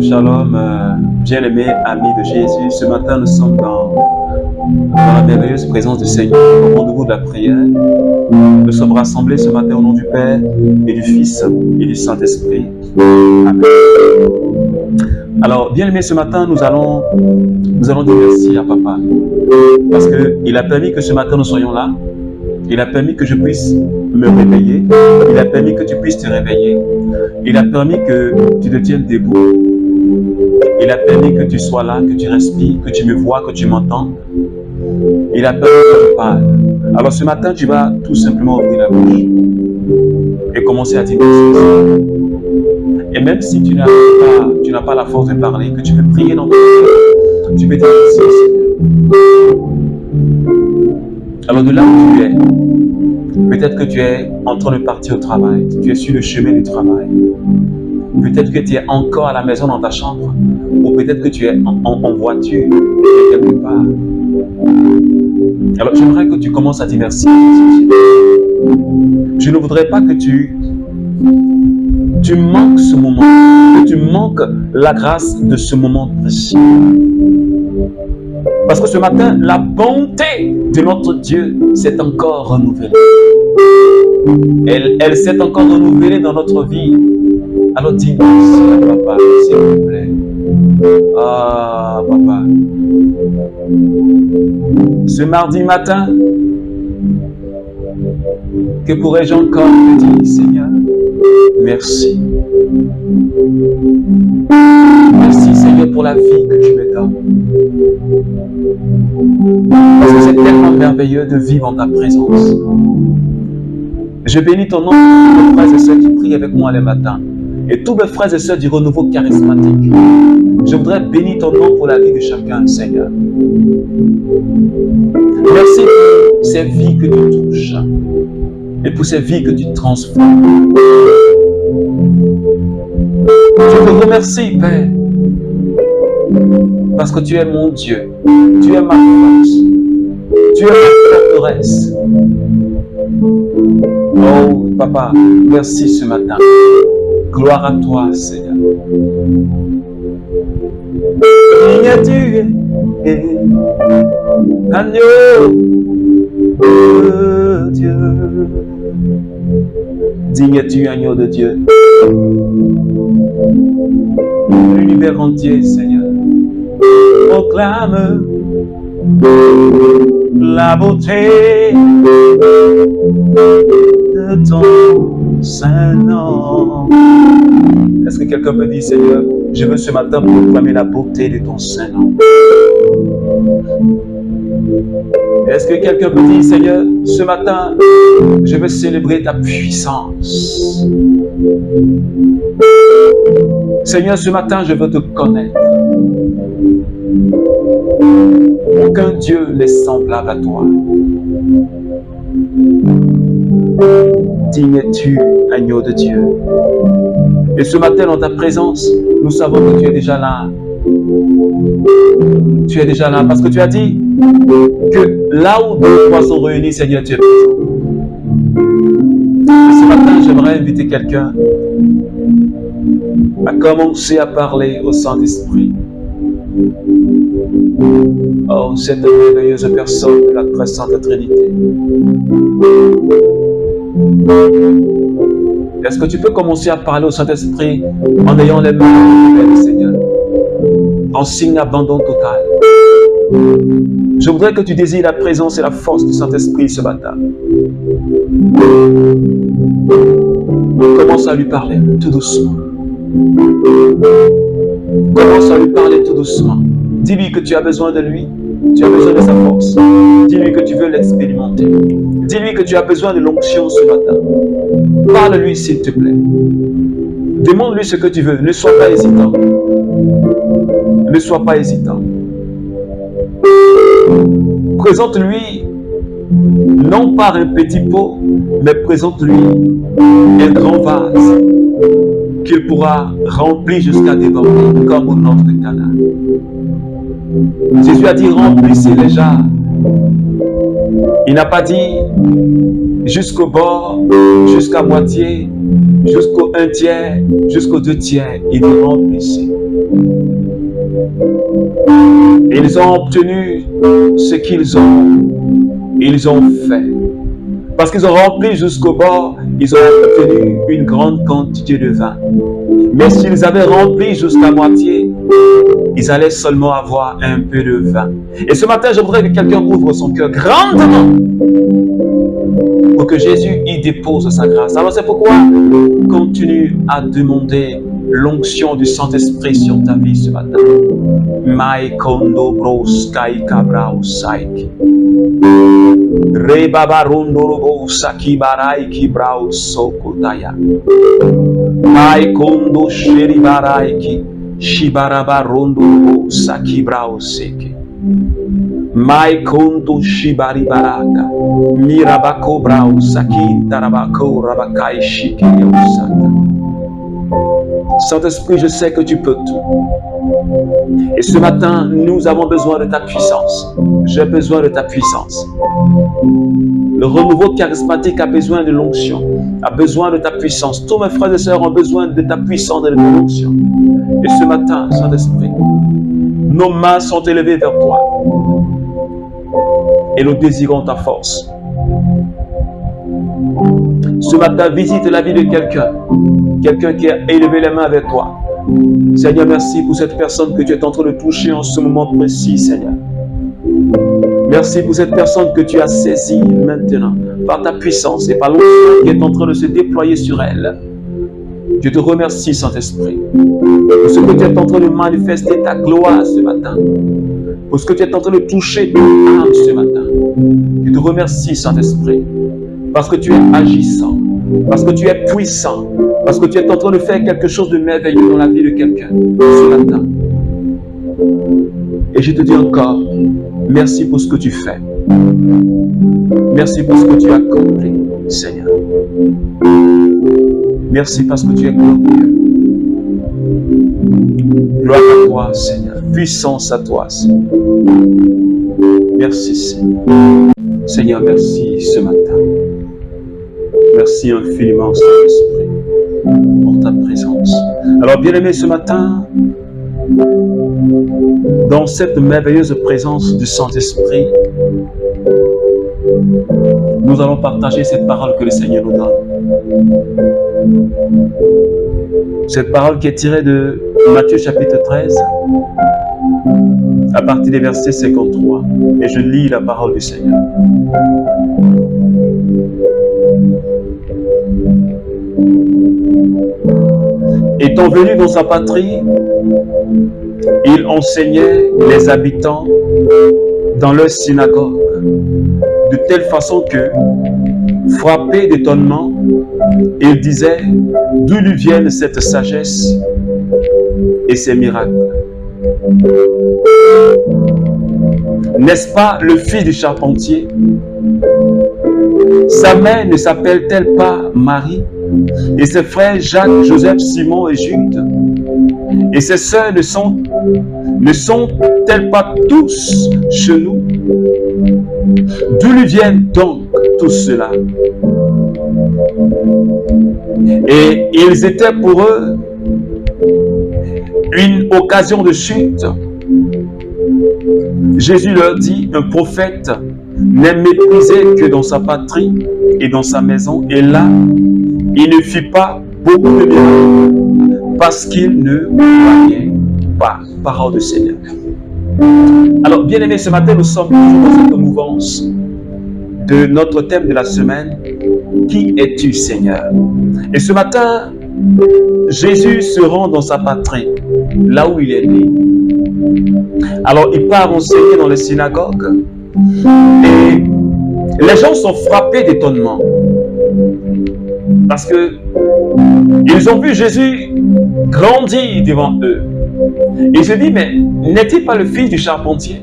Shalom, shalom, bien-aimés amis de Jésus. Ce matin, nous sommes dans la merveilleuse présence du Seigneur, au rendez-vous de la prière. Nous sommes rassemblés ce matin au nom du Père et du Fils et du Saint-Esprit. Amen. Alors, bien-aimés, ce matin, nous allons dire merci à Papa. Parce qu'il a permis que ce matin, nous soyons là. Il a permis que je puisse me réveiller. Il a permis que tu puisses te réveiller. Il a permis que tu te tiennes debout. Il a permis que tu sois là, que tu respires, que tu me vois, que tu m'entends. Il a permis que je parle. Alors ce matin, tu vas tout simplement ouvrir la bouche et commencer à dire merci. Et même si tu n'as pas la force de parler, que tu peux prier dans ton cœur, tu peux dire merci au Seigneur. Alors de là où tu es, peut-être que tu es en train de partir au travail, tu es sur le chemin du travail. Peut-être que tu es encore à la maison dans ta chambre, ou peut-être que tu es en voiture, quelque part. Alors j'aimerais que tu commences à dire merci. Je ne voudrais pas que tu manques ce moment, que tu manques la grâce de ce moment précieux. Parce que ce matin, la bonté de notre Dieu s'est encore renouvelée. Elle s'est encore renouvelée dans notre vie. Alors dis merci à Papa, s'il vous plaît. Ah, Papa. Ce mardi matin, que pourrais-je encore te dire, Seigneur? Merci. Merci, Seigneur, pour la vie que tu me donnes. Parce que c'est tellement merveilleux de vivre en ta présence. Je bénis ton nom pour tous mes frères et sœurs qui prient avec moi le matin. Et tous mes frères et sœurs du renouveau charismatique. Je voudrais bénir ton nom pour la vie de chacun, Seigneur. Merci pour ces vies que tu touches. Et pour ces vies que tu transformes. Je te remercie, Père. Parce que tu es mon Dieu. Tu es ma force. Tu es ma forteresse. Oh, Papa, merci ce matin. Gloire à toi, Seigneur. Agneau de Dieu. Digne es-tu, agneau de Dieu. L'univers entier, Seigneur, proclame la beauté de ton saint nom. Est-ce que quelqu'un peut dire, Seigneur, je veux ce matin proclamer la beauté de ton saint nom? Est-ce que quelqu'un peut dire, Seigneur, ce matin, je veux célébrer ta puissance? Seigneur, ce matin, je veux te connaître. Aucun Dieu n'est semblable à toi. Digne es-tu, agneau de Dieu. Et ce matin, dans ta présence, nous savons que tu es déjà là. Tu es déjà là parce que tu as dit que là où deux ou trois sont réunis, Seigneur, tu es présent. Et ce matin, j'aimerais inviter quelqu'un à commencer à parler au Saint-Esprit. Oh, cette merveilleuse personne de la très sainte Trinité. Est-ce que tu peux commencer à parler au Saint-Esprit en ayant les mains ouvertes, Seigneur, en signe d'abandon total? Je voudrais que tu désires la présence et la force du Saint-Esprit ce matin. Commence à lui parler tout doucement. Commence à lui parler tout doucement. Dis-lui que tu as besoin de lui. Tu as besoin de sa force. Dis-lui que tu veux l'expérimenter. Dis-lui que tu as besoin de l'onction ce matin. Parle-lui s'il te plaît. Demande-lui ce que tu veux. Ne sois pas hésitant. Ne sois pas hésitant. Présente-lui non par un petit pot, mais présente-lui un grand vase qu'il pourra remplir jusqu'à déborder, comme au nord de Cana. Jésus a dit remplissez les jarres. Il n'a pas dit jusqu'au bord, jusqu'à moitié, jusqu'au 1 tiers, jusqu'au 2 tiers. Il dit remplissez. Ils ont obtenu ce qu'ils ont fait. Parce qu'ils ont rempli jusqu'au bord, ils ont obtenu une grande quantité de vin. Mais s'ils avaient rempli jusqu'à moitié, ils allaient seulement avoir un peu de vin. Et ce matin, je voudrais que quelqu'un ouvre son cœur grandement pour que Jésus y dépose sa grâce. Alors c'est pourquoi continue à demander l'onction du Saint-Esprit sur ta vie ce matin. Mai kondo bros kai kabrao saiki. Re baba rondo robo saki barai ki brao sokotaya. Mai kondo sheri barai ki shibaraba rondo robo saki brao seke. Mai kondo shibari baraka. Mirabako brao saki tarabako rabakai shike yosata. Saint-Esprit, je sais que tu peux tout. Et ce matin, nous avons besoin de ta puissance. J'ai besoin de ta puissance. Le renouveau charismatique a besoin de l'onction, a besoin de ta puissance. Tous mes frères et sœurs ont besoin de ta puissance et de ton onction. Et ce matin, Saint-Esprit, nos mains sont élevées vers toi. Et nous désirons ta force. Ce matin, visite la vie de quelqu'un qui a élevé les mains avec toi. Seigneur, merci pour cette personne que tu es en train de toucher en ce moment précis, Seigneur. Merci pour cette personne que tu as saisie maintenant par ta puissance et par l'onction qui est en train de se déployer sur elle. Je te remercie, Saint-Esprit, pour ce que tu es en train de manifester ta gloire ce matin, pour ce que tu es en train de toucher ton âme ce matin. Je te remercie, Saint-Esprit, parce que tu es agissant, parce que tu es puissant, parce que tu es en train de faire quelque chose de merveilleux dans la vie de quelqu'un ce matin. Et je te dis encore, merci pour ce que tu fais. Merci pour ce que tu as accompli, Seigneur. Merci parce que tu es glorieux. Gloire à toi, Seigneur. Puissance à toi, Seigneur. Merci, Seigneur. Seigneur, merci ce matin. Merci infiniment, Saint-Esprit, pour ta présence. Alors, bien-aimés, ce matin, dans cette merveilleuse présence du Saint-Esprit, nous allons partager cette parole que le Seigneur nous donne. Cette parole qui est tirée de Matthieu chapitre 13, à partir des versets 53. Et je lis la parole du Seigneur. Étant venu dans sa patrie, il enseignait les habitants dans leur synagogue, de telle façon que, frappé d'étonnement, il disait d'où lui viennent cette sagesse et ces miracles. N'est-ce pas le fils du charpentier? Sa mère ne s'appelle-t-elle pas Marie? Et ses frères Jacques, Joseph, Simon et Jude? Et ses sœurs ne sont-elles pas tous chez nous? D'où lui viennent donc tout cela? Et ils étaient pour eux une occasion de chute. Jésus leur dit, un prophète n'est méprisé que dans sa patrie et dans sa maison. Et là, il ne fit pas beaucoup de miracles parce qu'il ne croyait pas. Parole du Seigneur. Alors, bien aimés, ce matin, nous sommes toujours dans cette mouvance de notre thème de la semaine. Qui es-tu, Seigneur? Et ce matin, Jésus se rend dans sa patrie, là où il est né. Alors, il part enseigner dans les synagogues et les gens sont frappés d'étonnement parce que ils ont vu Jésus grandir devant eux. Ils se disent, mais n'est-il pas le fils du charpentier?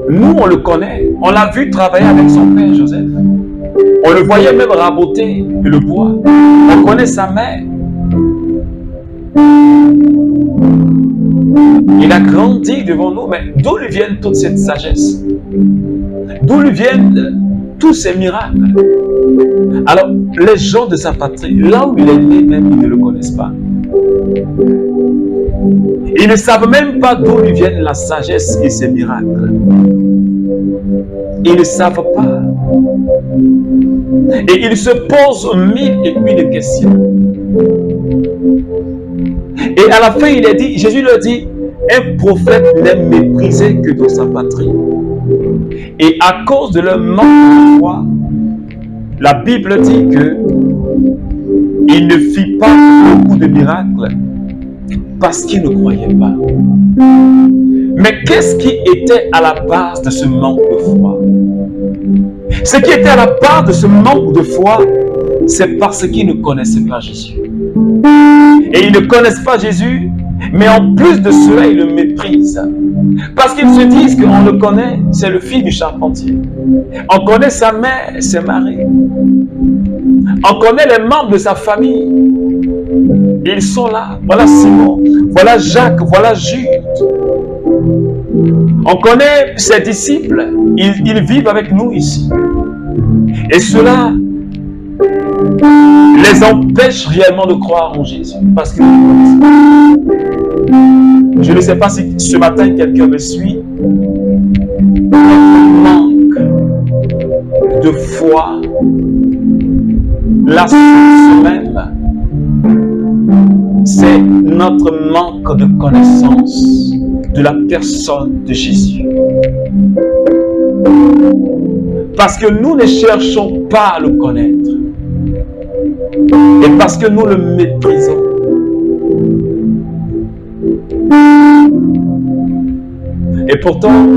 Nous, on le connaît, on l'a vu travailler avec son père Joseph. On le voyait même raboter le bois. On connaît sa mère. Il a grandi devant nous, mais d'où lui viennent toute cette sagesse? D'où lui viennent tous ces miracles? Alors, les gens de sa patrie, là où il est né, même ils ne le connaissent pas. Ils ne savent même pas d'où lui viennent la sagesse et ces miracles. Ils ne savent pas. Et ils se posent mille et une questions. Et à la fin, Jésus leur dit, un prophète n'est méprisé que dans sa patrie. Et à cause de leur manque de foi, la Bible dit que il ne fit pas beaucoup de miracles parce qu'il ne croyait pas. Mais qu'est-ce qui était à la base de ce manque de foi? Ce qui était à la base de ce manque de foi, c'est parce qu'ils ne connaissaient pas Jésus. Et ils ne connaissent pas Jésus, mais en plus de cela, ils le méprisent. Parce qu'ils se disent qu'on le connaît, c'est le fils du charpentier. On connaît sa mère, c'est Marie. On connaît les membres de sa famille. Ils sont là. Voilà Simon, voilà Jacques, voilà Jude. On connaît ses disciples. Ils vivent avec nous ici. Et cela les empêche réellement de croire en Jésus. Parce que je ne sais pas si ce matin quelqu'un me suit. Notre manque de foi, la source même, c'est notre manque de connaissance de la personne de Jésus. Parce que nous ne cherchons pas à le connaître. Et parce que nous le méprisons. Et pourtant,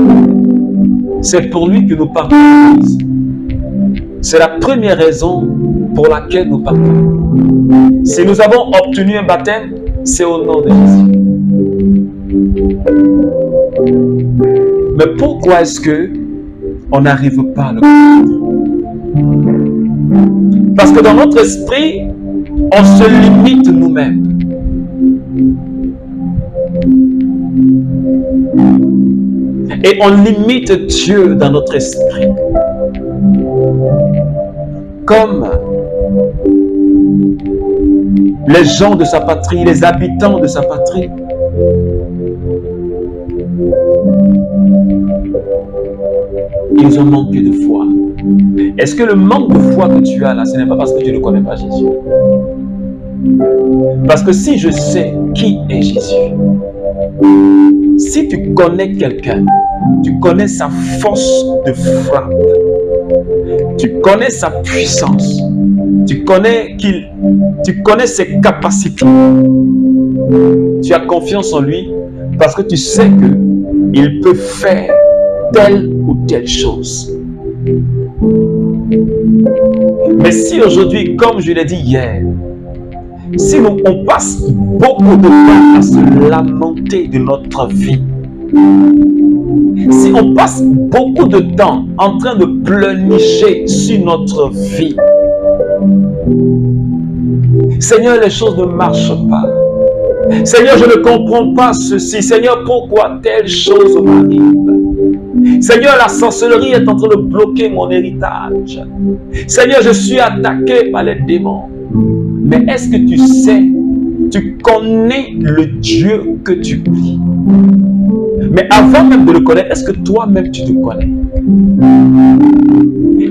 c'est pour lui que nous partons à l'église. C'est la première raison pour laquelle nous partons. Si nous avons obtenu un baptême, c'est au nom de Jésus. Mais pourquoi est-ce que on n'arrive pas à le comprendre? Parce que dans notre esprit, on se limite nous-mêmes. Et on limite Dieu dans notre esprit. Comme les gens de sa patrie, les habitants de sa patrie. Ils ont manqué de foi. Est-ce que le manque de foi que tu as là, ce n'est pas parce que tu ne connais pas Jésus? Parce que si je sais qui est Jésus, si tu connais quelqu'un, tu connais sa force de frappe, tu connais sa puissance, tu connais ses capacités, tu as confiance en lui parce que tu sais qu'il peut faire telle ou telle chose. Mais si aujourd'hui, comme je l'ai dit hier, si on passe beaucoup de temps à se lamenter de notre vie, si on passe beaucoup de temps en train de pleurnicher sur notre vie, Seigneur, les choses ne marchent pas. Seigneur, je ne comprends pas ceci. Seigneur, pourquoi telle chose m'arrive? Seigneur, la sorcellerie est en train de bloquer mon héritage. Seigneur, je suis attaqué par les démons. Mais est-ce que tu sais, tu connais le Dieu que tu pries? Mais avant même de le connaître, est-ce que toi-même tu te connais?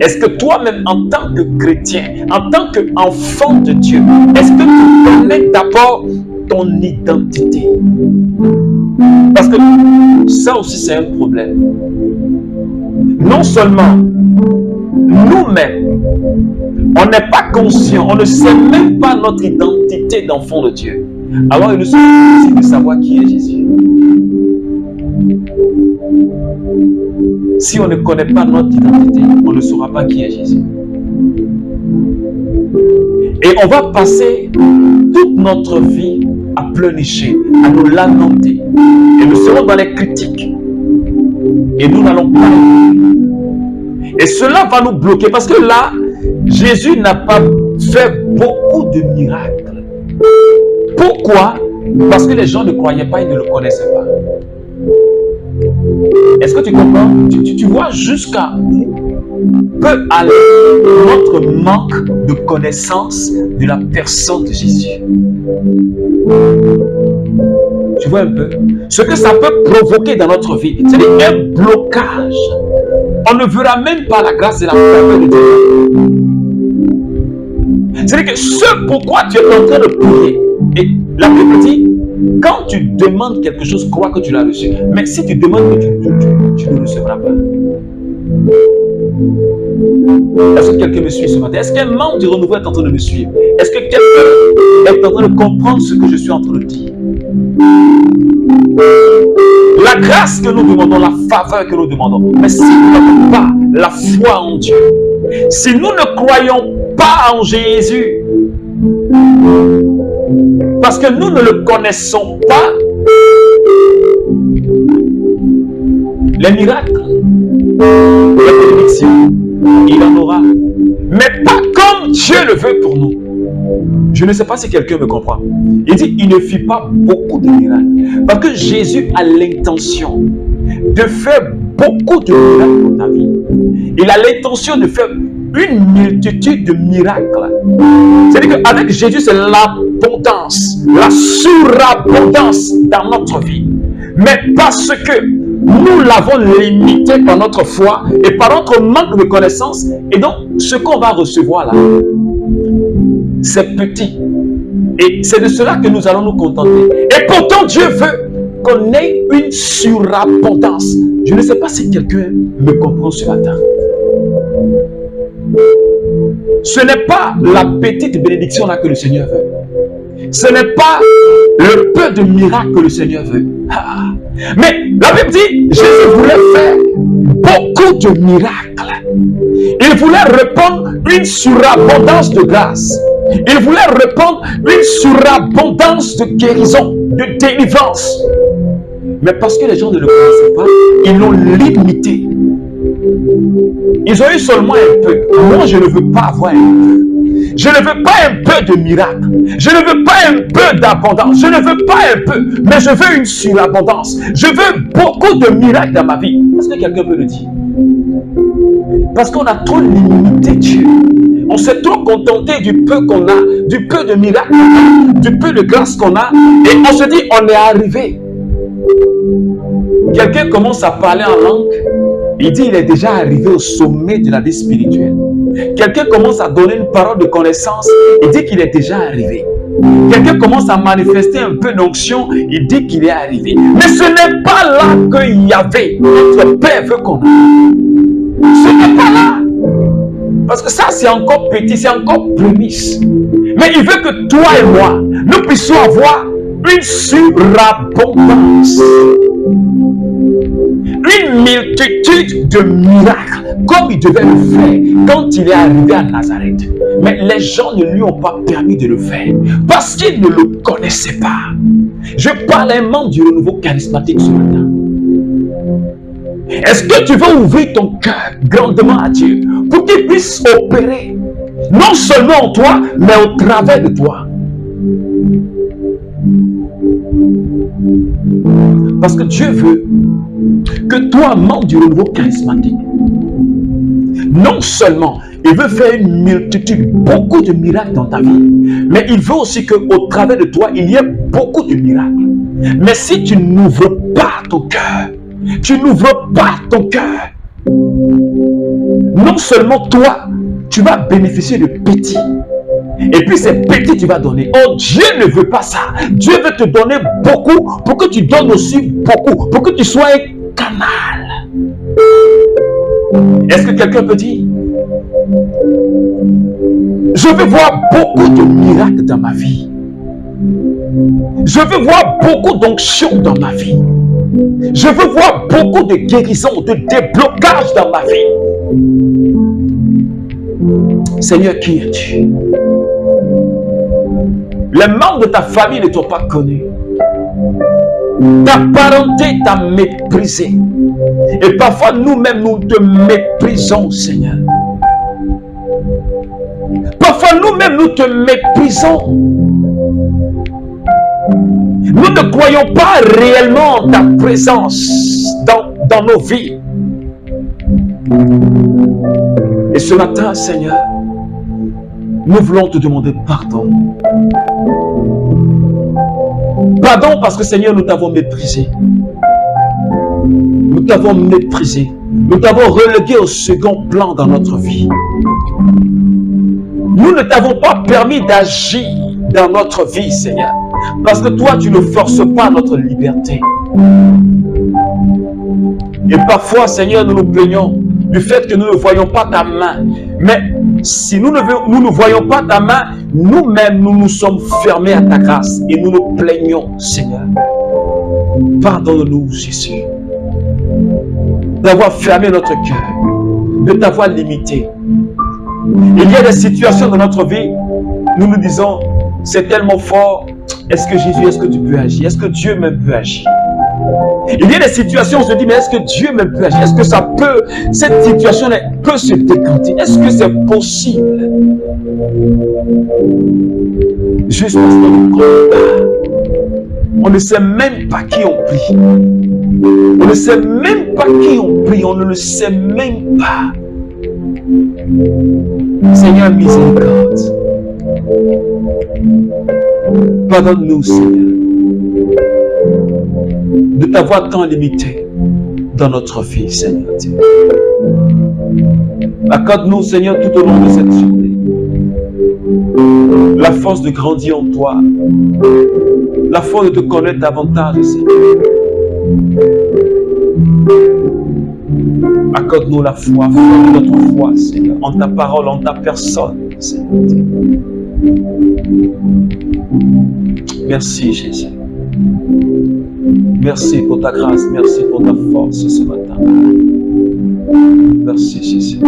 Est-ce que toi-même, en tant que chrétien, en tant qu'enfant de Dieu, est-ce que tu connais d'abord ton identité? Parce que ça aussi c'est un problème. Non seulement nous-mêmes, on n'est pas conscient, on ne sait même pas notre identité d'enfant de Dieu. Alors il nous suffit difficile de savoir qui est Jésus. Si on ne connaît pas notre identité, on ne saura pas qui est Jésus. Et on va passer toute notre vie à pleurnicher, à nous lamenter. Et nous serons dans les critiques. Et nous n'allons pas évoluer. Et cela va nous bloquer parce que là, Jésus n'a pas fait beaucoup de miracles. Pourquoi? Parce que les gens ne croyaient pas, ils ne le connaissaient pas. Est-ce que tu comprends? Tu vois jusqu'à où peut aller notre manque de connaissance de la personne de Jésus. Tu vois un peu ce que ça peut provoquer dans notre vie. C'est un blocage. On ne verra même pas la grâce et la faveur de Dieu. C'est-à-dire que ce pourquoi tu es en train de prier, et la Bible dit, quand tu demandes quelque chose, crois que tu l'as reçu. Mais si tu demandes que tu ne recevras pas. Est-ce que quelqu'un me suit ce matin? Est-ce qu'un membre du renouveau est en train de me suivre? Est-ce que quelqu'un est en train de comprendre ce que je suis en train de dire? La grâce que nous demandons, la faveur que nous demandons, mais si nous n'avons pas la foi en Dieu, si nous ne croyons pas en Jésus, parce que nous ne le connaissons pas, les miracles, les bénédictions, il en aura, mais pas comme Dieu le veut pour nous. Je ne sais pas si quelqu'un me comprend. Il dit, il ne fit pas beaucoup de miracles. Parce que Jésus a l'intention de faire beaucoup de miracles dans ta vie. Il a l'intention de faire une multitude de miracles. C'est-à-dire qu'avec Jésus, c'est l'abondance, la surabondance dans notre vie. Mais parce que nous l'avons limité par notre foi et par notre manque de connaissance, et donc ce qu'on va recevoir là, c'est petit. Et c'est de cela que nous allons nous contenter. Et pourtant, Dieu veut qu'on ait une surabondance. Je ne sais pas si quelqu'un me comprend ce matin. Ce n'est pas la petite bénédiction là que le Seigneur veut. Ce n'est pas le peu de miracles que le Seigneur veut. Mais la Bible dit, Jésus voulait faire beaucoup de miracles. Il voulait répandre une surabondance de grâce. Il voulait répandre une surabondance de guérison, de délivrance. Mais parce que les gens ne le connaissaient pas, ils l'ont limité. Ils ont eu seulement un peu. Moi, je ne veux pas avoir un peu. Je ne veux pas un peu de miracle. Je ne veux pas un peu d'abondance. Je ne veux pas un peu, mais je veux une surabondance. Je veux beaucoup de miracles dans ma vie. Est-ce que quelqu'un peut le dire? Parce qu'on a trop limité Dieu. On s'est trop contenté du peu qu'on a, du peu de miracles qu'on a, du peu de grâce qu'on a, et on se dit, on est arrivé. Quelqu'un commence à parler en langue, il dit, il est déjà arrivé au sommet de la vie spirituelle. Quelqu'un commence à donner une parole de connaissance, il dit qu'il est déjà arrivé. Quelqu'un commence à manifester un peu d'onction, il dit qu'il est arrivé. Mais ce n'est pas là qu'il y avait. Notre Père veut qu'on aille. Ce n'est pas là. Parce que ça, c'est encore petit, c'est encore prémisse. Mais il veut que toi et moi, nous puissions avoir une surabondance. Une multitude de miracles, comme il devait le faire quand il est arrivé à Nazareth. Mais les gens ne lui ont pas permis de le faire, parce qu'ils ne le connaissaient pas. Je parle à un membre du renouveau charismatique ce matin. Est-ce que tu veux ouvrir ton cœur grandement à Dieu pour qu'il puisse opérer non seulement en toi, mais au travers de toi? Parce que Dieu veut que toi, membre du renouveau charismatique, non seulement il veut faire une multitude, beaucoup de miracles dans ta vie, mais il veut aussi qu'au travers de toi, il y ait beaucoup de miracles. Mais si tu n'ouvres pas ton cœur, non seulement toi, tu vas bénéficier de petits, et puis ces petits tu vas donner. Oh, Dieu ne veut pas ça. Dieu veut te donner beaucoup pour que tu donnes aussi beaucoup, pour que tu sois un canal. Est-ce que quelqu'un peut dire, je veux voir beaucoup de miracles dans ma vie. Je veux voir beaucoup d'onction dans ma vie. Je veux voir beaucoup de guérison, de déblocage dans ma vie. Seigneur, qui es-tu? Les membres de ta famille ne t'ont pas connu. Ta parenté t'a méprisé. Et parfois, nous-mêmes, nous te méprisons, Seigneur. Parfois, nous-mêmes, nous te méprisons. Nous ne croyons pas réellement en ta présence dans nos vies. Et ce matin, Seigneur, nous voulons te demander pardon. Pardon parce que Seigneur, nous t'avons méprisé. Nous t'avons méprisé. Nous t'avons relégué au second plan dans notre vie. Nous ne t'avons pas permis d'agir dans notre vie, Seigneur. Parce que toi, tu ne forces pas notre liberté. Et parfois, Seigneur, nous nous plaignons du fait que nous ne voyons pas ta main. Mais si nous ne voyons pas ta main, nous-mêmes, nous nous sommes fermés à ta grâce. Et nous nous plaignons, Seigneur. Pardonne-nous, Jésus, d'avoir fermé notre cœur, de t'avoir limité. Il y a des situations dans notre vie, nous nous disons, c'est tellement fort, est-ce que Jésus, est-ce que tu peux agir? Est-ce que Dieu même peut agir? Il y a des situations où je dis, mais est-ce que Dieu même peut agir? Est-ce que ça peut, cette situation peut se décanter? Est-ce que c'est possible? Juste parce qu'on ne comprend pas. On ne sait même pas qui on prie. On ne sait même pas qui on prie. On ne le sait même pas. Seigneur, miséricorde. Pardonne-nous, Seigneur, de t'avoir tant limité dans notre vie, Seigneur Dieu. Accorde-nous, Seigneur, tout au long de cette journée, la force de grandir en toi, la force de te connaître davantage, Seigneur. Accorde-nous la foi, forme notre foi, Seigneur, en ta parole, en ta personne, Seigneur Dieu. Merci, Jésus. Merci pour ta grâce, merci pour ta force ce matin. Merci, Jésus.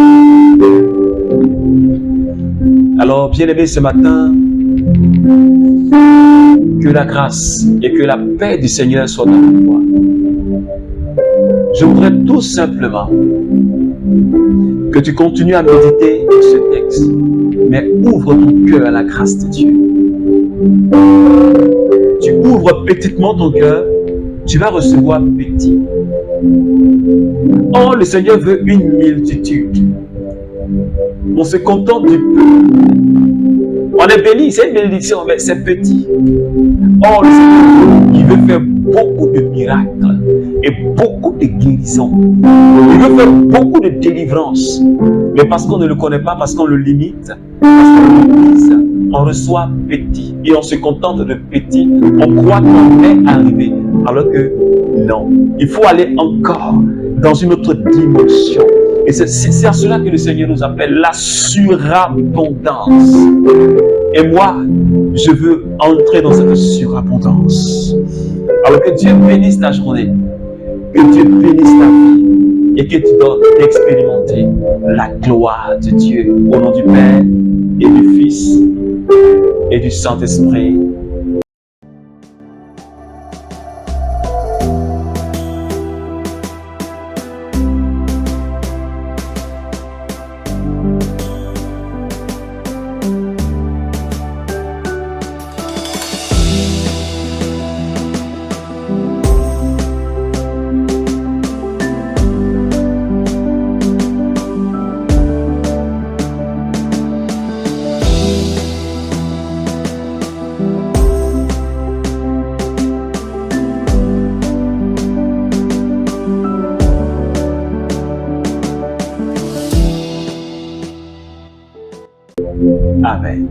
Alors, bien-aimé, ce matin, que la grâce et que la paix du Seigneur soient avec toi. Je voudrais tout simplement que tu continues à méditer ce texte, mais ouvre ton cœur à la grâce de Dieu. Tu ouvres petitement ton cœur, tu vas recevoir petit. Oh, le Seigneur veut une multitude. On se contente du peu. On est béni, c'est une bénédiction, mais c'est petit. Oh, le Seigneur, il veut faire beaucoup de miracles et beaucoup de guérisons. Il veut faire beaucoup de délivrances. Mais parce qu'on ne le connaît pas, parce qu'on le limite, parce qu'on le mise, on reçoit petit. Et on se contente de petit. On croit qu'on est arrivé. Alors que non. Il faut aller encore dans une autre dimension. Et c'est à cela que le Seigneur nous appelle la surabondance. Et moi, je veux entrer dans cette surabondance. Alors que Dieu bénisse ta journée, que Dieu bénisse ta vie et que tu dois expérimenter la gloire de Dieu au nom du Père et du Fils et du Saint-Esprit. Amen.